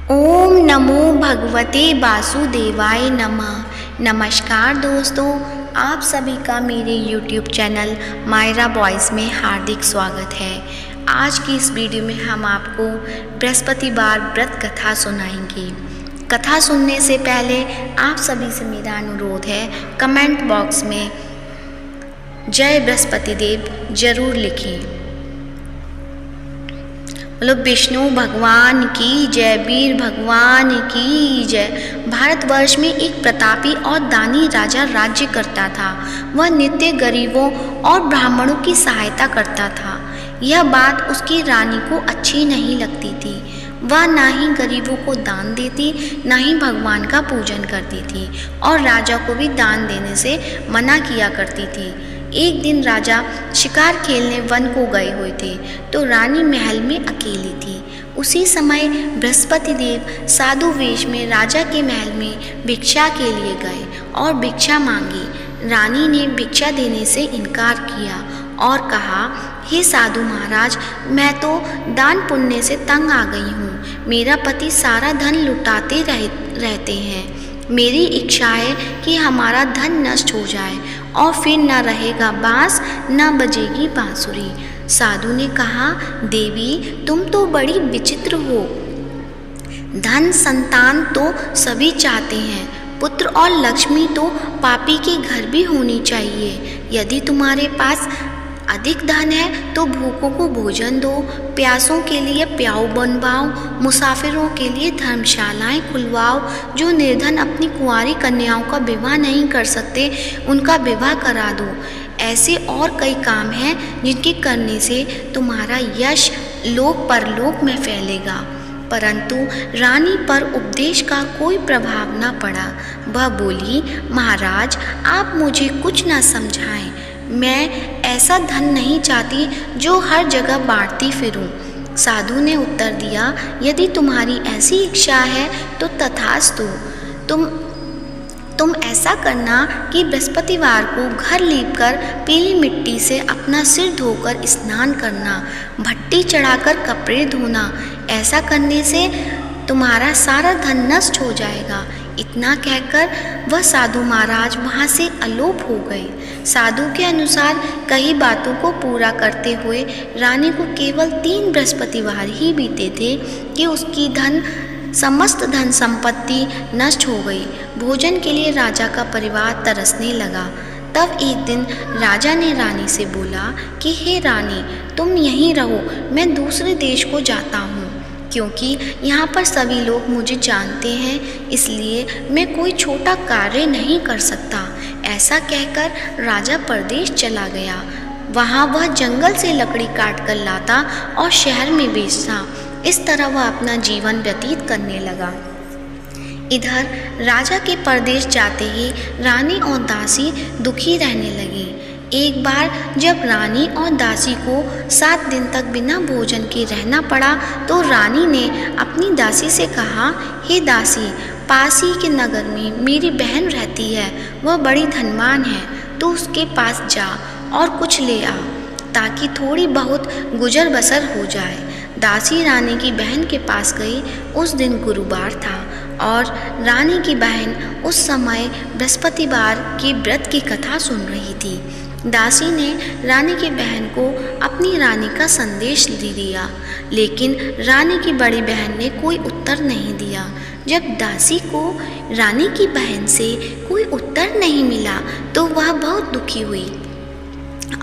ओम नमो भगवते वासुदेवाय नमः। नमस्कार दोस्तों, आप सभी का मेरे YouTube चैनल मायरा बॉयज़ में हार्दिक स्वागत है। आज की इस वीडियो में हम आपको बृहस्पतिवार व्रत कथा सुनाएंगे। कथा सुनने से पहले आप सभी से मेरा अनुरोध है, कमेंट बॉक्स में जय बृहस्पति देव जरूर लिखें। बोलो विष्णु भगवान की जय, वीर भगवान की जय। भारतवर्ष में एक प्रतापी और दानी राजा राज्य करता था। वह नित्य गरीबों और ब्राह्मणों की सहायता करता था। यह बात उसकी रानी को अच्छी नहीं लगती थी। वह ना ही गरीबों को दान देती, ना ही भगवान का पूजन करती थी और राजा को भी दान देने से मना किया करती थी। एक दिन राजा शिकार खेलने वन को गए हुए थे तो रानी महल में अकेली थी। उसी समय बृहस्पति देव साधु वेश में राजा के महल में भिक्षा के लिए गए और भिक्षा मांगी। रानी ने भिक्षा देने से इनकार किया और कहा, हे साधु महाराज, मैं तो दान पुण्य से तंग आ गई हूँ। मेरा पति सारा धन लुटाते रहते हैं। मेरी इच्छा है कि हमारा धन नष्ट हो जाए और फिर न रहेगा बांस न बजेगी बांसुरी। साधु ने कहा, देवी तुम तो बड़ी विचित्र हो। धन संतान तो सभी चाहते हैं, पुत्र और लक्ष्मी तो पापी के घर भी होनी चाहिए। यदि तुम्हारे पास अधिक धन है तो भूखों को भोजन दो, प्यासों के लिए प्याऊ बनवाओ, मुसाफिरों के लिए धर्मशालाएं खुलवाओ। जो निर्धन अपनी कुंवारी कन्याओं का विवाह नहीं कर सकते उनका विवाह करा दो। ऐसे और कई काम हैं जिनके करने से तुम्हारा यश लोक परलोक में फैलेगा। परंतु रानी पर उपदेश का कोई प्रभाव न पड़ा। वह बोली, महाराज आप मुझे कुछ न समझाएं। मैं ऐसा धन नहीं चाहती जो हर जगह बांटती फिरूं। साधु ने उत्तर दिया, यदि तुम्हारी ऐसी इच्छा है तो तथास्तु। तुम ऐसा करना कि बृहस्पतिवार को घर लीपकर पीली मिट्टी से अपना सिर धोकर स्नान करना, भट्टी चढ़ाकर कपड़े धोना। ऐसा करने से तुम्हारा सारा धन नष्ट हो जाएगा। इतना कहकर वह साधु महाराज वहाँ से अलोप हो गए। साधु के अनुसार कई बातों को पूरा करते हुए रानी को केवल 3 बृहस्पतिवार ही बीते थे कि उसकी समस्त धन संपत्ति नष्ट हो गई। भोजन के लिए राजा का परिवार तरसने लगा। तब एक दिन राजा ने रानी से बोला कि हे रानी, तुम यहीं रहो, मैं दूसरे देश को जाता हूँ, क्योंकि यहाँ पर सभी लोग मुझे जानते हैं, इसलिए मैं कोई छोटा कार्य नहीं कर सकता। ऐसा कहकर राजा परदेश चला गया। वहाँ वह जंगल से लकड़ी काट कर लाता और शहर में बेचता। इस तरह वह अपना जीवन व्यतीत करने लगा। इधर राजा के परदेश जाते ही रानी और दासी दुखी रहने लगी। एक बार जब रानी और दासी को 7 दिन तक बिना भोजन के रहना पड़ा तो रानी ने अपनी दासी से कहा, हे दासी, पास ही के नगर में मेरी बहन रहती है, वह बड़ी धनवान है, तो उसके पास जा और कुछ ले आ ताकि थोड़ी बहुत गुजर बसर हो जाए। दासी रानी की बहन के पास गई। उस दिन गुरुवार था और रानी की बहन उस समय बृहस्पतिवार के व्रत की कथा सुन रही थी। दासी ने रानी की बहन को अपनी रानी का संदेश दे दिया, लेकिन रानी की बड़ी बहन ने कोई उत्तर नहीं दिया। जब दासी को रानी की बहन से कोई उत्तर नहीं मिला तो वह बहुत दुखी हुई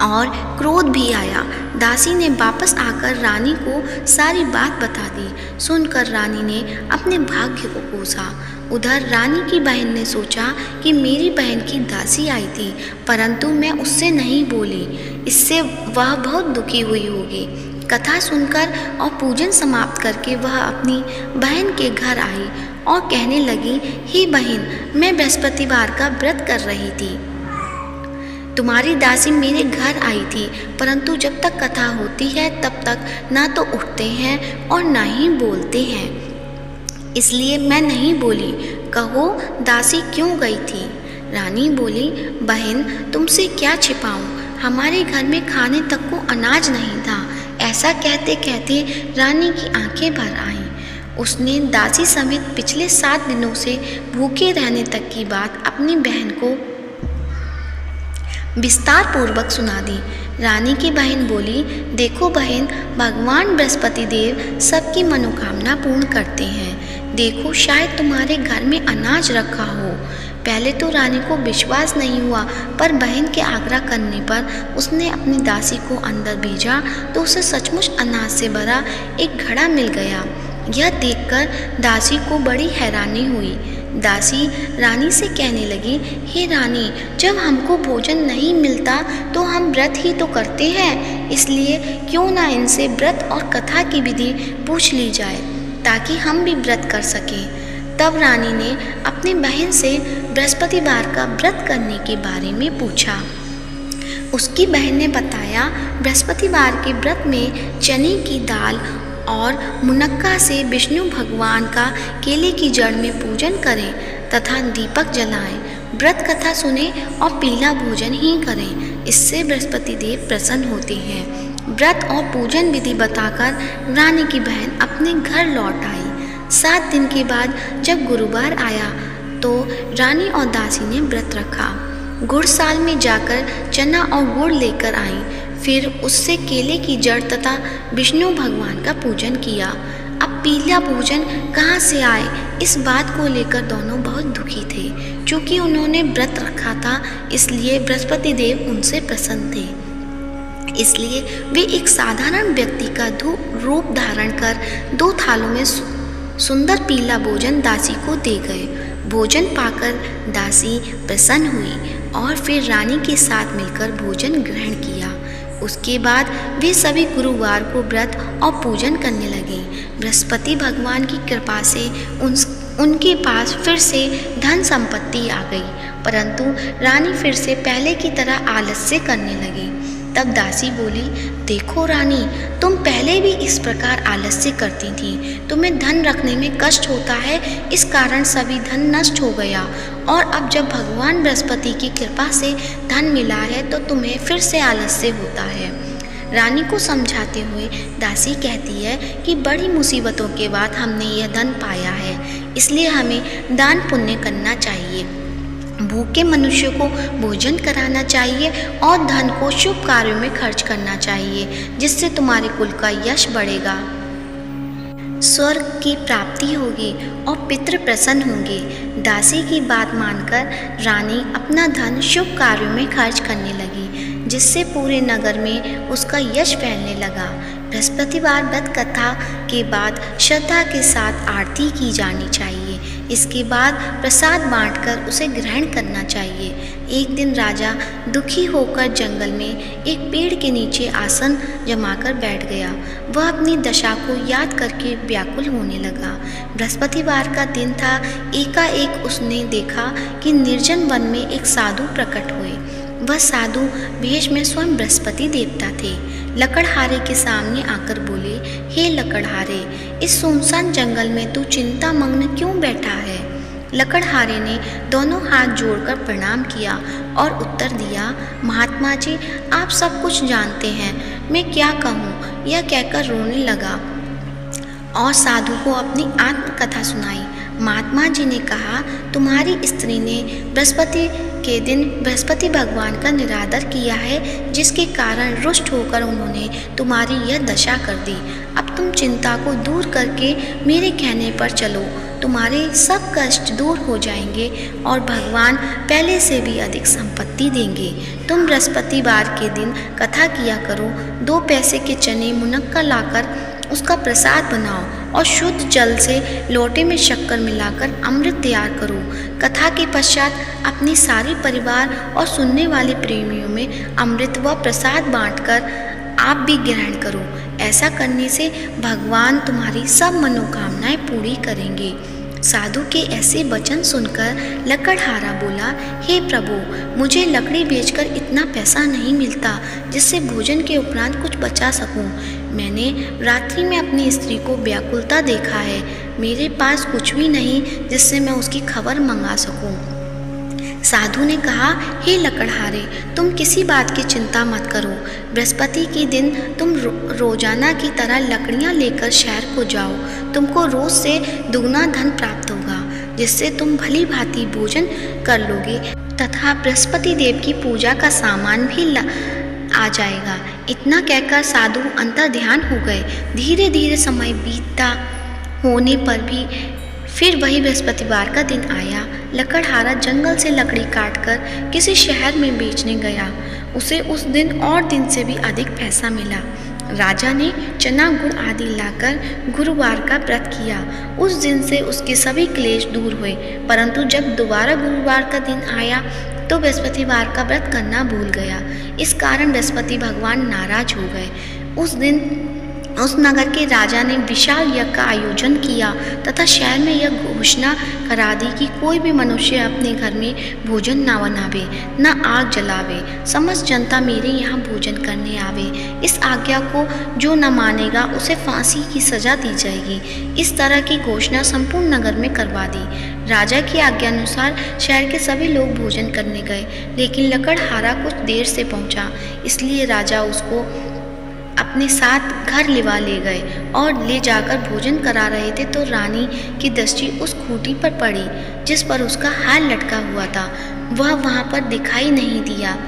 और क्रोध भी आया। दासी ने वापस आकर रानी को सारी बात बता दी। सुनकर रानी ने अपने भाग्य को कोसा। उधर रानी की बहन ने सोचा कि मेरी बहन की दासी आई थी, परंतु मैं उससे नहीं बोली, इससे वह बहुत दुखी हुई होगी। कथा सुनकर और पूजन समाप्त करके वह अपनी बहन के घर आई और कहने लगी, हे बहन, मैं बृहस्पतिवार का व्रत कर रही थी। तुम्हारी दासी मेरे घर आई थी, परंतु जब तक कथा होती है तब तक ना तो उठते हैं और ना ही बोलते हैं, इसलिए मैं नहीं बोली। कहो दासी क्यों गई थी? रानी बोली, बहन तुमसे क्या छिपाऊं, हमारे घर में खाने तक को अनाज नहीं था। ऐसा कहते कहते रानी की आंखें भर आईं। उसने दासी समेत पिछले 7 दिनों से भूखे रहने तक की बात अपनी बहन को विस्तार पूर्वक सुना दी। रानी की बहन बोली, देखो बहन, भगवान बृहस्पति देव सबकी मनोकामना पूर्ण करते हैं। देखो, शायद तुम्हारे घर में अनाज रखा हो। पहले तो रानी को विश्वास नहीं हुआ, पर बहन के आग्रह करने पर उसने अपनी दासी को अंदर भेजा तो उसे सचमुच अनाज से भरा एक घड़ा मिल गया। यह देखकर दासी को बड़ी हैरानी हुई। दासी रानी से कहने लगी, हे रानी, जब हमको भोजन नहीं मिलता तो हम व्रत ही तो करते हैं, इसलिए क्यों ना इनसे व्रत और कथा की विधि पूछ ली जाए ताकि हम भी व्रत कर सकें। तब रानी ने अपनी बहन से बृहस्पतिवार का व्रत करने के बारे में पूछा। उसकी बहन ने बताया, बृहस्पतिवार के व्रत में चने की दाल और मुनक्का से विष्णु भगवान का केले की जड़ में पूजन करें तथा दीपक जलाएं, व्रत कथा सुने और पीला भोजन ही करें। इससे बृहस्पति देव प्रसन्न होते हैं। व्रत और पूजन विधि बताकर रानी की बहन अपने घर लौट आई। 7 दिन के बाद जब गुरुवार आया तो रानी और दासी ने व्रत रखा। गुड़साल में जाकर चना और गुड़ लेकर आई, फिर उससे केले की जड़ तथा विष्णु भगवान का पूजन किया। अब पीला भोजन कहाँ से आए, इस बात को लेकर दोनों बहुत दुखी थे। क्योंकि उन्होंने व्रत रखा था, इसलिए बृहस्पति देव उनसे प्रसन्न थे। इसलिए वे एक साधारण व्यक्ति का रूप धारण कर 2 थालों में सुंदर पीला भोजन दासी को दे गए। भोजन पाकर दासी प्रसन्न हुई और फिर रानी के साथ मिलकर भोजन ग्रहण किया। उसके बाद वे सभी गुरुवार को व्रत और पूजन करने लगे। बृहस्पति भगवान की कृपा से उनके पास फिर से धन संपत्ति आ गई, परंतु रानी फिर से पहले की तरह आलस्य करने लगी। तब दासी बोली, देखो रानी, तुम पहले भी इस प्रकार आलस्य करती थी। तुम्हें धन रखने में कष्ट होता है, इस कारण सभी धन नष्ट हो गया, और अब जब भगवान बृहस्पति की कृपा से धन मिला है तो तुम्हें फिर से आलस्य होता है। रानी को समझाते हुए दासी कहती है कि बड़ी मुसीबतों के बाद हमने यह धन पाया है, इसलिए हमें दान पुण्य करना चाहिए, भूखे मनुष्य को भोजन कराना चाहिए और धन को शुभ कार्यों में खर्च करना चाहिए, जिससे तुम्हारे कुल का यश बढ़ेगा, स्वर्ग की प्राप्ति होगी और पितृ प्रसन्न होंगे। दासी की बात मानकर रानी अपना धन शुभ कार्यों में खर्च करने लगी, जिससे पूरे नगर में उसका यश फैलने लगा। बृहस्पतिवार व्रत कथा के बाद श्रद्धा के साथ आरती की जानी चाहिए। इसके बाद प्रसाद बांटकर उसे ग्रहण करना चाहिए। एक दिन राजा दुखी होकर जंगल में एक पेड़ के नीचे आसन जमाकर बैठ गया। वह अपनी दशा को याद करके व्याकुल होने लगा। बृहस्पतिवार का दिन था। एकाएक उसने देखा कि निर्जन वन में एक साधु प्रकट हुए। वह साधु वेश में स्वयं बृहस्पति देवता थे। लकड़हारे के सामने आकर बोले, हे लकड़हारे, इस सुनसान जंगल में तू चिंता मग्न क्यों बैठा है? लकड़हारे ने दोनों हाथ जोड़कर प्रणाम किया और उत्तर दिया, महात्मा जी, आप सब कुछ जानते हैं, मैं क्या कहूँ? यह कहकर रोने लगा और साधु को अपनी आत्मकथा सुनाई। महात्मा जी ने कहा, तुम्हारी स्त्री ने बृहस्पति के दिन बृहस्पति भगवान का निरादर किया है, जिसके कारण रुष्ट होकर उन्होंने तुम्हारी यह दशा कर दी। अब तुम चिंता को दूर करके मेरे कहने पर चलो, तुम्हारे सब कष्ट दूर हो जाएंगे और भगवान पहले से भी अधिक संपत्ति देंगे। तुम बृहस्पतिवार के दिन कथा किया करो। 2 पैसे के चने मुनक्का लाकर उसका प्रसाद बनाओ और शुद्ध जल से लोटे में शक्कर मिलाकर अमृत तैयार करो। कथा के पश्चात अपने सारे परिवार और सुनने वाले प्रेमियों में अमृत व प्रसाद बांटकर आप भी ग्रहण करो। ऐसा करने से भगवान तुम्हारी सब मनोकामनाएं पूरी करेंगे। साधु के ऐसे वचन सुनकर लकड़हारा बोला, हे प्रभु, मुझे लकड़ी बेचकर इतना पैसा नहीं मिलता जिससे भोजन के उपरांत कुछ बचा सकूं। मैंने रात्रि में अपनी स्त्री को व्याकुलता देखा है। मेरे पास कुछ भी नहीं जिससे मैं उसकी खबर मंगा सकूं। साधु ने कहा, हे लकड़हारे, तुम किसी बात की चिंता मत करो। बृहस्पति के दिन तुम रोजाना की तरह लकड़ियां लेकर शहर को जाओ। तुमको रोज से दुगना धन प्राप्त होगा, जिससे तुम भली भांति भोजन कर लोगे तथा बृहस्पति देव की पूजा का सामान भी आ जाएगा। इतना कहकर साधु अंतर ध्यान हो गए। धीरे धीरे समय बीतता होने पर भी फिर वही बृहस्पतिवार का दिन आया। लकड़हारा जंगल से लकड़ी काटकर किसी शहर में बेचने गया। उसे उस दिन और दिन से भी अधिक पैसा मिला। राजा ने चना गुड़ आदि लाकर गुरुवार का व्रत किया। उस दिन से उसके सभी क्लेश दूर हुए। परंतु जब दोबारा गुरुवार का दिन आया तो बृहस्पतिवार का व्रत करना भूल गया। इस कारण बृहस्पति भगवान नाराज हो गए। उस दिन उस नगर के राजा ने विशाल यज्ञ का आयोजन किया तथा शहर में यह घोषणा करा दी कि कोई भी मनुष्य अपने घर में भोजन न बनावे, न आग जलावे। समस्त जनता मेरे यहाँ भोजन करने आवे। इस आज्ञा को जो न मानेगा उसे फांसी की सजा दी जाएगी। इस तरह की घोषणा संपूर्ण नगर में करवा दी। राजा की आज्ञा अनुसार शहर के सभी लोग भोजन करने गए, लेकिन लकड़हारा कुछ देर से पहुंचा। इसलिए राजा उसको अपने साथ घर लिवा ले गए और ले जाकर भोजन करा रहे थे तो रानी की दृष्टि उस खूंटी पर पड़ी जिस पर उसका हार लटका हुआ था। वह वहां पर दिखाई नहीं दिया।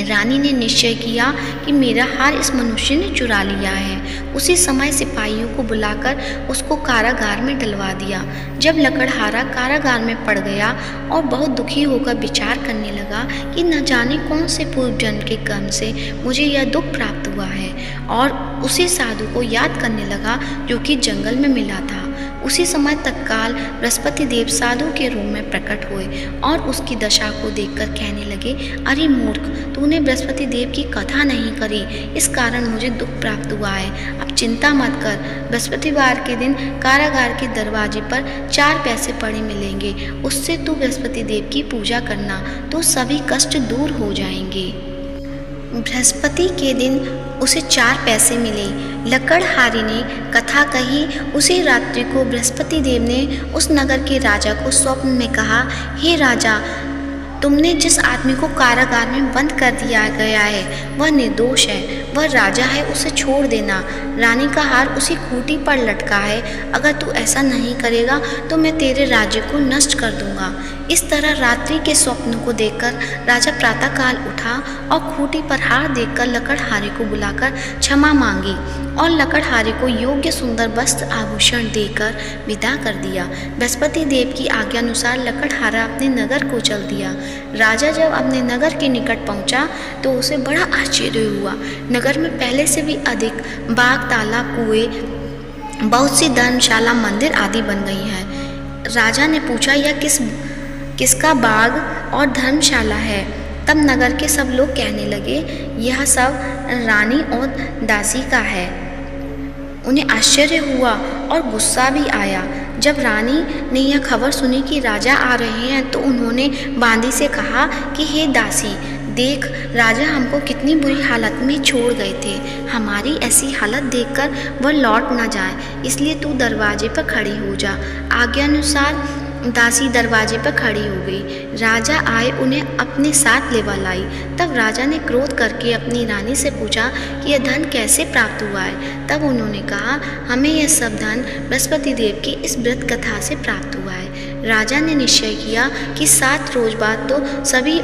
रानी ने निश्चय किया कि मेरा हार इस मनुष्य ने चुरा लिया है। उसी समय सिपाहियों को बुलाकर उसको कारागार में डलवा दिया। जब लकड़हारा कारागार में पड़ गया और बहुत दुखी होकर विचार करने लगा कि न जाने कौन से पूर्व जन्म के कर्म से मुझे यह दुख प्राप्त हुआ है, और उसी साधु को याद करने लगा जो कि जंगल में मिला था। उसी समय तत्काल बृहस्पति देव साधु के रूप में प्रकट हुए और उसकी दशा को देखकर कहने लगे, अरे मूर्ख, तूने बृहस्पति देव की कथा नहीं करी, इस कारण मुझे दुख प्राप्त हुआ है। अब चिंता मत कर। बृहस्पतिवार के दिन कारागार के दरवाजे पर 4 पैसे पड़े मिलेंगे। उससे तू बृहस्पति देव की पूजा करना तो सभी कष्ट दूर हो जाएंगे। बृहस्पति के दिन उसे 4 पैसे मिले। लकड़हारे ने कथा कही। उसी रात्रि को बृहस्पति देव ने उस नगर के राजा को स्वप्न में कहा, हे राजा, तुमने जिस आदमी को कारागार में बंद कर दिया गया है वह निर्दोष है, वह राजा है, उसे छोड़ देना। रानी का हार उसी खूंटी पर लटका है। अगर तू ऐसा नहीं करेगा तो मैं तेरे राज्य को नष्ट कर दूंगा। इस तरह रात्रि के स्वप्न को देखकर राजा प्रातःकाल उठा और खूंटी पर हार देखकर लकड़हारे को बुलाकर क्षमा मांगी और लकड़हारे को योग्य सुंदर वस्त्र आभूषण देकर विदा कर दिया। बृहस्पति देव की आज्ञा अनुसार लकड़हारा अपने नगर को चल दिया। राजा जब अपने नगर के निकट पहुंचा तो उसे बड़ा आश्चर्य हुआ। नगर में पहले से भी अधिक बाग, तालाब, कुएं, बहुत सी धर्मशाला, मंदिर आदि बन गई हैं। राजा ने पूछा, यह किसका बाग और धर्मशाला है? तब नगर के सब लोग कहने लगे, यह सब रानी और दासी का है। उन्हें आश्चर्य हुआ और गुस्सा भी आया। जब रानी ने यह खबर सुनी कि राजा आ रहे हैं तो उन्होंने बांदी से कहा कि हे दासी, देख, राजा हमको कितनी बुरी हालत में छोड़ गए थे। हमारी ऐसी हालत देखकर वह लौट ना जाए, इसलिए तू दरवाजे पर खड़ी हो जा। आज्ञानुसार दासी दरवाजे पर खड़ी हो गई। राजा आए, उन्हें अपने साथ लेवा लाई। तब राजा ने क्रोध करके अपनी रानी से पूछा कि यह धन कैसे प्राप्त हुआ है। तब उन्होंने कहा, हमें यह सब धन बृहस्पति देव की इस व्रत कथा से प्राप्त हुआ है। राजा ने निश्चय किया कि 7 रोज बाद तो सभी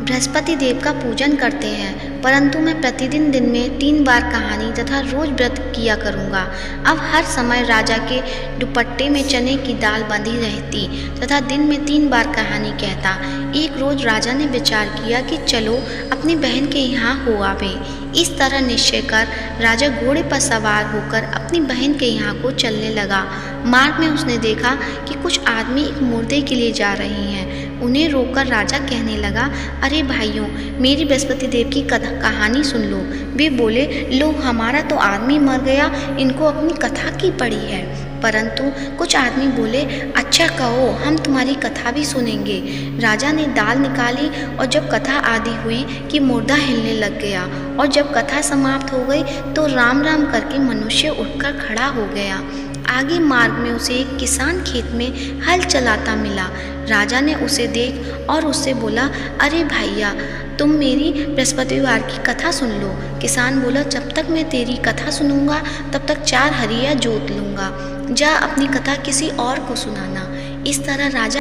बृहस्पति देव का पूजन करते हैं, परंतु मैं प्रतिदिन दिन में 3 बार कहानी तथा रोज व्रत किया करूँगा। अब हर समय राजा के दुपट्टे में चने की दाल बंधी रहती तथा दिन में 3 बार कहानी कहता। एक रोज राजा ने विचार किया कि चलो अपनी बहन के यहाँ हो आवे। इस तरह निश्चय कर राजा घोड़े पर सवार होकर अपनी बहन के यहाँ को चलने लगा। मार्ग में उसने देखा कि कुछ आदमी एक मुर्दे के लिए जा रहे हैं। उन्हें रोककर राजा कहने लगा, अरे भाइयों, मेरी बृहस्पति देव की कहानी सुन लो। वे बोले, लो, हमारा तो आदमी मर गया, इनको अपनी कथा की पड़ी है। परंतु कुछ आदमी बोले, अच्छा कहो, हम तुम्हारी कथा भी सुनेंगे। राजा ने दाल निकाली और जब कथा आदि हुई कि मुर्दा हिलने लग गया, और जब कथा समाप्त हो गई तो राम राम करके मनुष्य उठकर खड़ा हो गया। आगे मार्ग में उसे एक किसान खेत में हल चलाता मिला। राजा ने उसे देख और उससे बोला, अरे भैया, तुम मेरी बृहस्पतिवार की कथा सुन लो। किसान बोला, जब तक मैं तेरी कथा सुनूंगा तब तक 4 हरिया जोत लूँगा। जा अपनी कथा किसी और को सुनाना। इस तरह राजा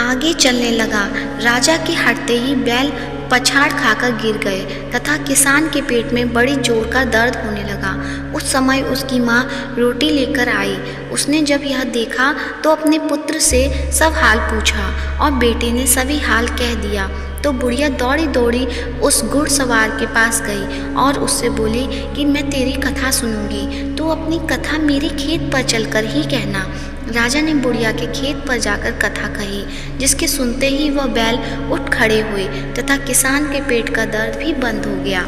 आगे चलने लगा। राजा के हटते ही बैल पछाड़ खाकर गिर गए तथा किसान के पेट में बड़ी जोर का दर्द होने लगा। उस समय उसकी माँ रोटी लेकर आई। उसने जब यह देखा तो अपने पुत्र से सब हाल पूछा और बेटे ने सभी हाल कह दिया। तो बुढ़िया दौड़ी दौड़ी उस घुड़सवार के पास गई और उससे बोली कि मैं तेरी कथा सुनूंगी, तो अपनी कथा मेरे खेत पर चलकर ही कहना। राजा ने बुढ़िया के खेत पर जाकर कथा कही, जिसके सुनते ही वह बैल उठ खड़े हुए तथा किसान के पेट का दर्द भी बंद हो गया।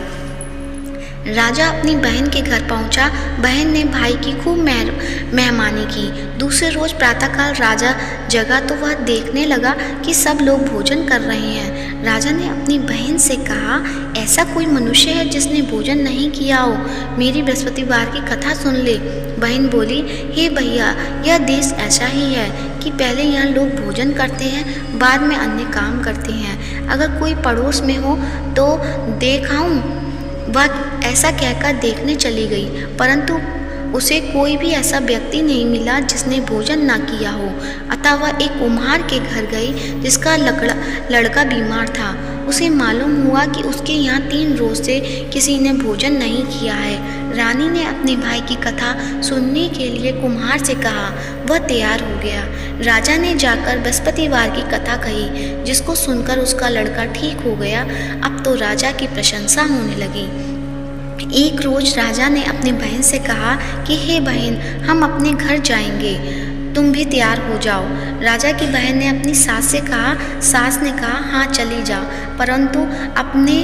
राजा अपनी बहन के घर पहुंचा। बहन ने भाई की खूब मेहमानी की। दूसरे रोज प्रातःकाल राजा जगा तो वह देखने लगा कि सब लोग भोजन कर रहे हैं। राजा ने अपनी बहन से कहा, ऐसा कोई मनुष्य है जिसने भोजन नहीं किया हो? मेरी बृहस्पतिवार की कथा सुन ले। बहन बोली, हे भैया, यह देश ऐसा ही है कि पहले यहाँ लोग भोजन करते हैं, बाद में अन्य काम करते हैं। अगर कोई पड़ोस में हो तो देख आऊं। वह ऐसा कहकर देखने चली गई, परंतु उसे कोई भी ऐसा व्यक्ति नहीं मिला जिसने भोजन ना किया हो। अतः वह एक कुम्हार के घर गई जिसका लड़का बीमार था। उसे मालूम हुआ कि उसके यहाँ 3 रोज से किसी ने भोजन नहीं किया है। रानी ने अपने भाई की कथा सुनने के लिए कुम्हार से कहा। वह तैयार हो गया। राजा ने जाकर बृहस्पतिवार की कथा कही, जिसको सुनकर उसका लड़का ठीक हो गया। अब तो राजा की प्रशंसा होने लगी। एक रोज राजा ने अपनी बहन से कहा कि हे बहन, हम अपने घर जाएंगे, तुम भी तैयार हो जाओ। राजा की बहन ने अपनी सास से कहा। सास ने कहा, हाँ चली जा, परंतु अपने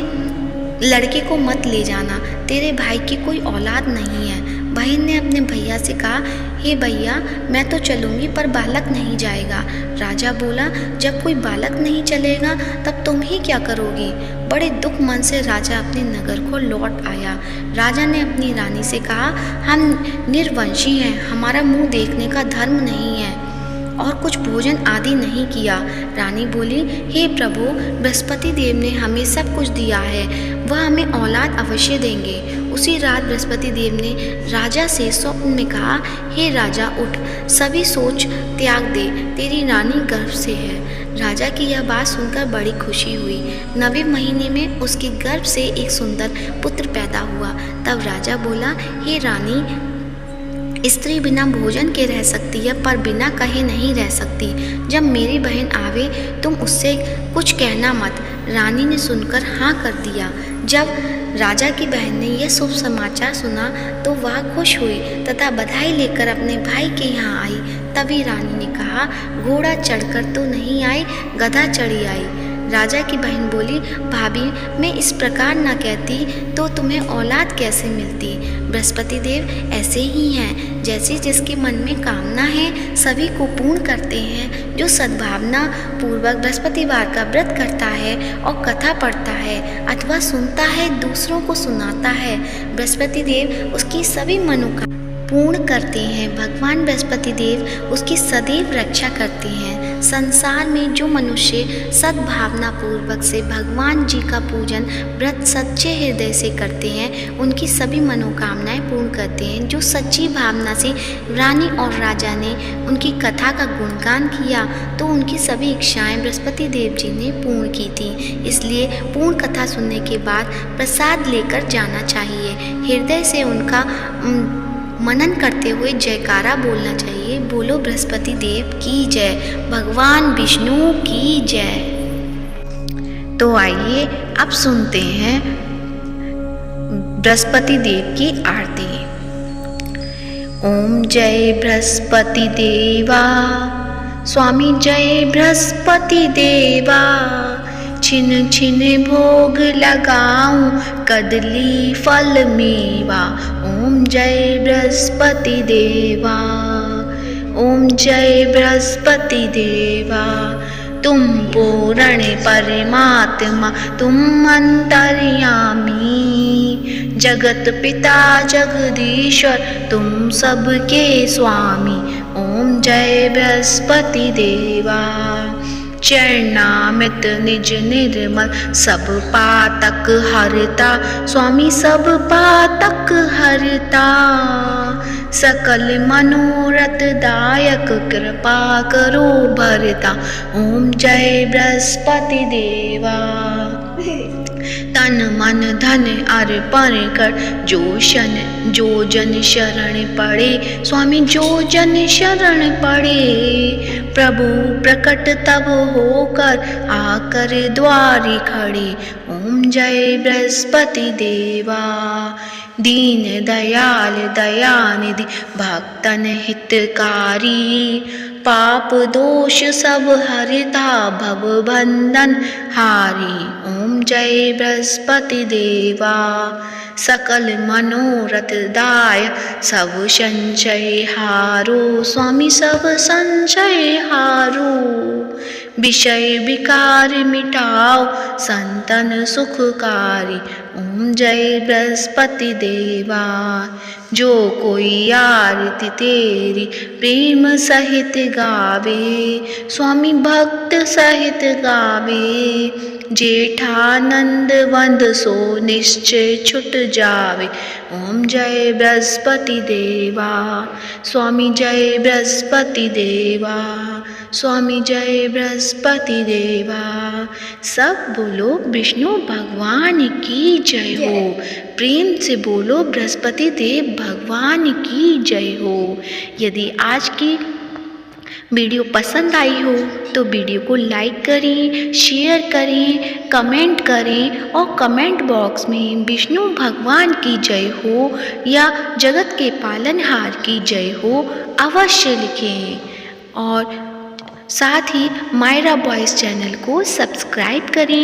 लड़के को मत ले जाना, तेरे भाई की कोई औलाद नहीं है। बहन ने अपने भैया से कहा, हे भैया, मैं तो चलूँगी पर बालक नहीं जाएगा। राजा बोला, जब कोई बालक नहीं चलेगा तब तुम ही क्या करोगी? बड़े दुख मन से राजा अपने नगर को लौट आया। राजा ने अपनी रानी से कहा, हम निर्वंशी हैं, हमारा मुंह देखने का धर्म नहीं है और कुछ भोजन आदि नहीं किया। रानी बोली, हे प्रभु, बृहस्पति देव ने हमें सब कुछ दिया है, वह हमें औलाद अवश्य देंगे। उसी रात बृहस्पति देव ने राजा से स्वप्न में कहा, हे राजा, उठ, सभी सोच त्याग दे, तेरी रानी गर्भ से है। राजा की यह बात सुनकर बड़ी खुशी हुई। 9वें महीने में उसके गर्भ से एक सुंदर पुत्र पैदा हुआ। तब राजा बोला, हे रानी, स्त्री बिना भोजन के रह सकती है पर बिना कहे नहीं रह सकती। जब मेरी बहन आवे तुम उससे कुछ कहना मत। रानी ने सुनकर हाँ कर दिया। जब राजा की बहन ने यह शुभ समाचार सुना तो वह खुश हुई तथा बधाई लेकर अपने भाई के यहाँ आई। तभी रानी ने कहा, घोड़ा चढ़कर तो नहीं आई, गधा चढ़ी आई। राजा की बहन बोली, भाभी, मैं इस प्रकार न कहती तो तुम्हें औलाद कैसे मिलती? बृहस्पति देव ऐसे ही हैं, जैसे जिसके मन में कामना है सभी को पूर्ण करते हैं। जो सद्भावना पूर्वक बृहस्पतिवार का व्रत करता है और कथा पढ़ता है अथवा सुनता है, दूसरों को सुनाता है, बृहस्पति देव उसकी सभी मनोकामना पूर्ण करते हैं। भगवान बृहस्पति देव उसकी सदैव रक्षा करते हैं। संसार में जो मनुष्य सद्भावना पूर्वक से भगवान जी का पूजन व्रत सच्चे हृदय से करते हैं, उनकी सभी मनोकामनाएं पूर्ण करते हैं। जो सच्ची भावना से रानी और राजा ने उनकी कथा का गुणगान किया तो उनकी सभी इच्छाएं बृहस्पति देव जी ने पूर्ण की थी। इसलिए पूर्ण कथा सुनने के बाद प्रसाद लेकर जाना चाहिए। हृदय से उनका मनन करते हुए जयकारा बोलना चाहिए। बोलो बृहस्पति देव की जय, भगवान विष्णु की जय। तो आइए अब सुनते हैं बृहस्पति देव की आरती। ओम जय बृहस्पति देवा, स्वामी जय बृहस्पति देवा। छिन छिन भोग लगाऊं, कदली फल मेवा। ओम जय बृहस्पति देवा, ओम जय बृहस्पति देवा। तुम पूर्ण परमात्मा, तुम अंतर्यामी। जगत पिता जगदीश्वर तुम सबके स्वामी, ओम जय बृहस्पति देवा। चरणामृत निज निर्मल सब पातक हरता, स्वामी सब पातक हरता। सकल मनोरथ दायक कृपा करो भरता, ओम जय बृहस्पति देवा। तन मन धन अर्पण कर जो जन शरण पड़े, स्वामी जो जन शरण पड़े। प्रभु प्रकट तब होकर आकर द्वारी खड़े, ओम जय बृहस्पति देवा। दीन दयाल दयानिधि भक्तन हितकारी, पाप दोष सब हरता भव बंधन हारी, ओम जय बृहस्पति देवा। सकल मनोरथ दाय सब संचय हारो, स्वामी सब संचय हारो। विषय विकार मिटाओ संतन सुखकारी, ओम जय बृहस्पति देवा। जो कोई आरती तेरी प्रेम सहित गावे, स्वामी भक्त सहित गावे। जेठानंद वंद सो निश्चय छुट जावे, ओम जय बृहस्पति देवा। स्वामी जय बृहस्पति देवा, स्वामी जय बृहस्पति देवा। सब बोलो विष्णु भगवान की जय हो। प्रेम से बोलो बृहस्पति देव भगवान की जय हो। यदि आज की वीडियो पसंद आई हो तो वीडियो को लाइक करें, शेयर करें, कमेंट करें और कमेंट बॉक्स में विष्णु भगवान की जय हो या जगत के पालनहार की जय हो अवश्य लिखें। और साथ ही मायरा बॉयज़ चैनल को सब्सक्राइब करें।